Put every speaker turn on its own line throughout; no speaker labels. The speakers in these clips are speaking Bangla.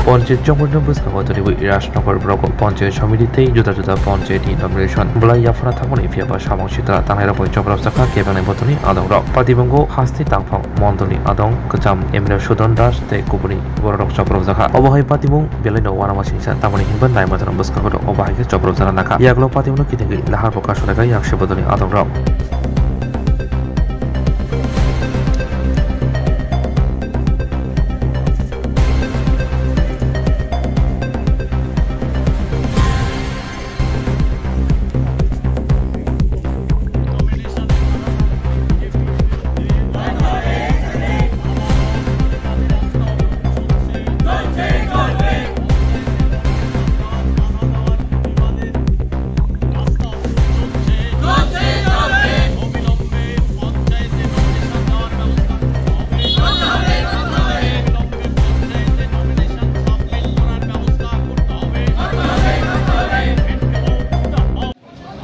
পঞ্চায়েত জমজম সাগতরিবু রাজনগর ব্লক পঞ্চায়েত সমিতিতেই जुदा-जुदा पञ्चायत इनग्रेसन बुलाई याफना थांगनि फियाबा सामंसित्रा तांहायरा पयचब्राव जाखा केबाने बतनि आदंराव पातिबंगो हास्ति तांफां मन्दलनि आदं गजाम एमरे सुदन दास ते कुबुनि बरडक चब्राव जाखा अबहाय पातिबंग बेलायनो वानामा सिंसा तांबनि हिनबन नायमाजन बस्कागो अबहायके चब्राव जाना नाखा यागलो पातिबंग कितेगि लाहार प्रकाश होनागा याकसे बतनि आदंराव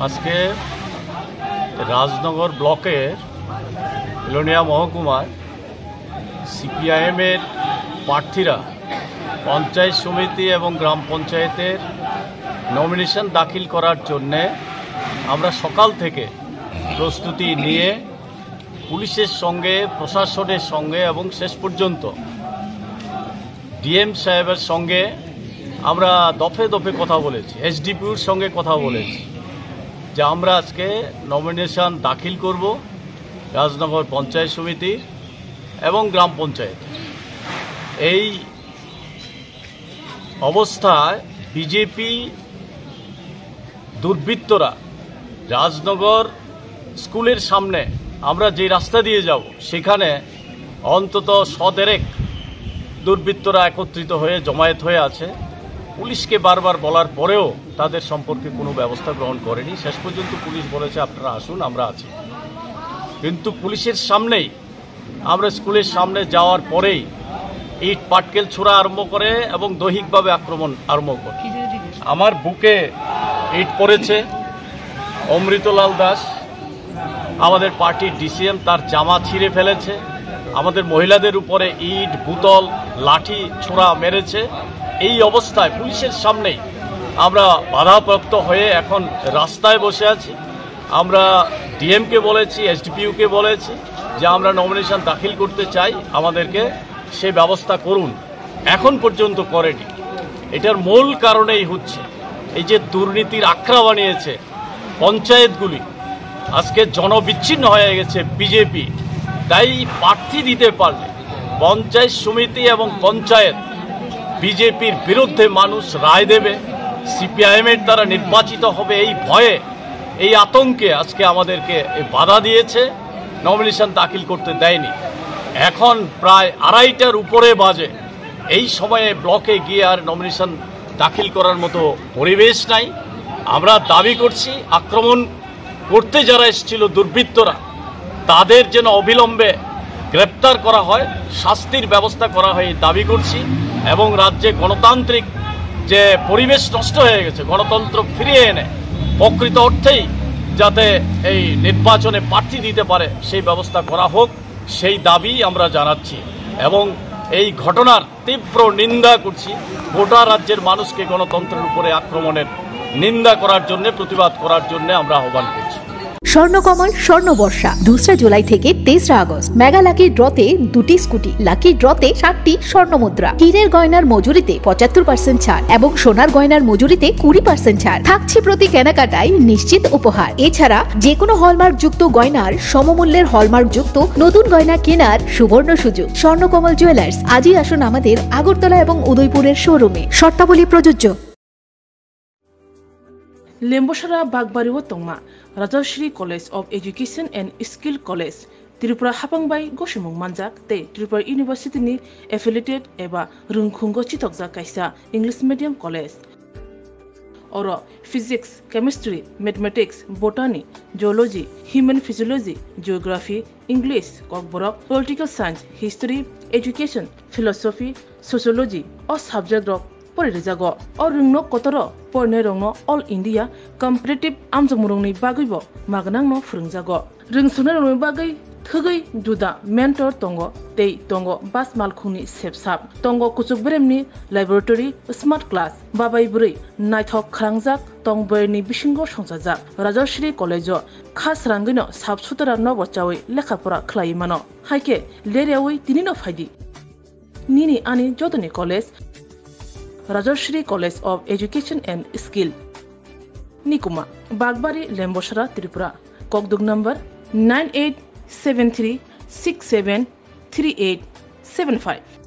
আজকে রাজনগর ব্লকের বিলোনিয়া মহকুমার সিপিআইএমের প্রার্থীরা পঞ্চায়েত সমিতি এবং গ্রাম পঞ্চায়েতের নমিনেশন দাখিল করার জন্যে আমরা সকাল থেকে প্রস্তুতি নিয়ে পুলিশের সঙ্গে প্রশাসনের সঙ্গে এবং শেষ পর্যন্ত ডিএম সাহেবের সঙ্গে আমরা দফে দফে কথা বলেছি, এসডিপিওর সঙ্গে কথা বলেছি যে আমরা আজকে নমিনেশন দাখিল করব রাজনগর পঞ্চায়েত সমিতির এবং গ্রাম পঞ্চায়েত। এই অবস্থায় বিজেপি দুর্বৃত্তরা রাজনগর স্কুলের সামনে আমরা যে রাস্তা দিয়ে যাব সেখানে অন্তত 100 দুর্বৃত্তরা একত্রিত হয়ে জমায়েত হয়ে আছে। পুলিশকে বারবার বলার পরেও তাদের সম্পর্কে কোনো ব্যবস্থা গ্রহণ করেনি। শেষ পর্যন্ত পুলিশ বলেছে আপনারা আসুন, আমরা আছি। কিন্তু পুলিশের সামনেই আমরা স্কুলের সামনে যাওয়ার পরেই ইট পাটকেল ছোড়া আরম্ভ করে এবং দৈহিকভাবে আক্রমণ আরম্ভ করে। আমার বুকে ইট পড়েছে। অমৃতলাল দাস আমাদের পার্টির ডিসিএম, তার জামা ছিঁড়ে ফেলেছে। আমাদের মহিলাদের উপরে ইট বোতল লাঠি ছোড়া মেরেছে। এই অবস্থায় পুলিশের সামনেই আমরা বাধাপ্রাপ্ত হয়ে এখন রাস্তায় বসে আছি। আমরা ডিএমকে বলেছি, এসডিপিইউকে বলেছি যে আমরা নমিনেশন দাখিল করতে চাই, আমাদেরকে সে ব্যবস্থা করুন। এখন পর্যন্ত করেনি। এটার মূল কারণেই হচ্ছে এই যে দুর্নীতির আখড়া বানিয়েছে পঞ্চায়েতগুলি, আজকে জনবিচ্ছিন্ন হয়ে গেছে বিজেপি। তাই প্রার্থী দিতে পারলে পঞ্চায়েত সমিতি এবং পঞ্চায়েত বিজেপির বিরুদ্ধে মানুষ রায় দেবে, সিপিআইএমের দ্বারা নির্বাচিত হবে এই ভয়ে, এই আতঙ্কে আজকে আমাদেরকে বাধা দিয়েছে, নমিনেশন দাখিল করতে দেয়নি। এখন প্রায় 2:30টার উপরে বাজে। এই সময়ে ব্লকে গিয়ে আর নমিনেশন দাখিল করার মতো পরিবেশ নাই। আমরা দাবি করছি আক্রমণ করতে যারা এসেছিল দুর্বৃত্তরা, তাদের যেন অবিলম্বে গ্রেপ্তার করা হয়, শাস্তির ব্যবস্থা করা হয় দাবি করছি। এবং রাজ্যে গণতান্ত্রিক যে পরিবেশ নষ্ট হয়ে গেছে, গণতন্ত্র ফিরিয়ে এনে প্রকৃত অর্থেই যাতে এই নির্বাচনে প্রার্থী দিতে পারে সেই ব্যবস্থা করা হোক, সেই দাবি আমরা জানাচ্ছি। এবং এই ঘটনার তীব্র নিন্দা করছি। গোটা রাজ্যের মানুষকে গণতন্ত্রের উপরে আক্রমণের নিন্দা করার জন্য, প্রতিবাদ করার জন্য আমরা আহ্বান করছি।
স্বর্ণকমল স্বর্ণবর্ষা 2 জুলাই থেকে 23 আগস্ট। মেগা লাকি ড্রতে 2টি স্কুটি, লাকি ড্রতে 7টি স্বর্ণ মুদ্রা, হীরের গয়নার মজুরিতে 75% ছাড় এবং সোনার গয়নার মজুরিতে 20% ছাড় থাকছে প্রতি কেনাকাটায় নিশ্চিত উপহার। এছাড়া যে কোনো হলমার্ক যুক্ত গয়নার সমমূল্যের হলমার্ক যুক্ত নতুন গয়না কেনার সুবর্ণ সুযোগ। স্বর্ণকমল জুয়েলার্স, আজই আসুন আমাদের আগরতলা এবং উদয়পুরের শোরুমে। শর্তাবলী প্রযোজ্য।
लेम्बोसरा बागबारिव तंगमा Rajshree college of education and skill college Tripura हापांबाई गसुमुं मानजाक ते त्रिपुरा यूनिवर्सिटी नि एफिलिएटेड एबा रुंखुंगो चितकजा कायसा इंग्लिश मीडियम कलेज और physics, chemistry, mathematics, botany, geology, human physiology, geography, English, Kokborok, political science, history, education, philosophy, sociology और सब्जेक्ट परिरिजागो o rungno kotoro porne rongno all India competitive amjamurungni bagaibo magnangno phurungjago rungsuna rongni bagai thugui juda mentor tongo tei tongo bas malkhungni sepsap tongo kuchuk bremni laboratory smart class babai buri naithok khrangjak tongboyni bisingo songjajak Rajashri College khas rangino sabsutara nobo chawi lekhapora khlai mano haike leriawi tinino phaidi nini ani jodoni college Rajashri College of Education and Skill Nikuma Bagbari Lembosara Tripura Kokduk number 9873673875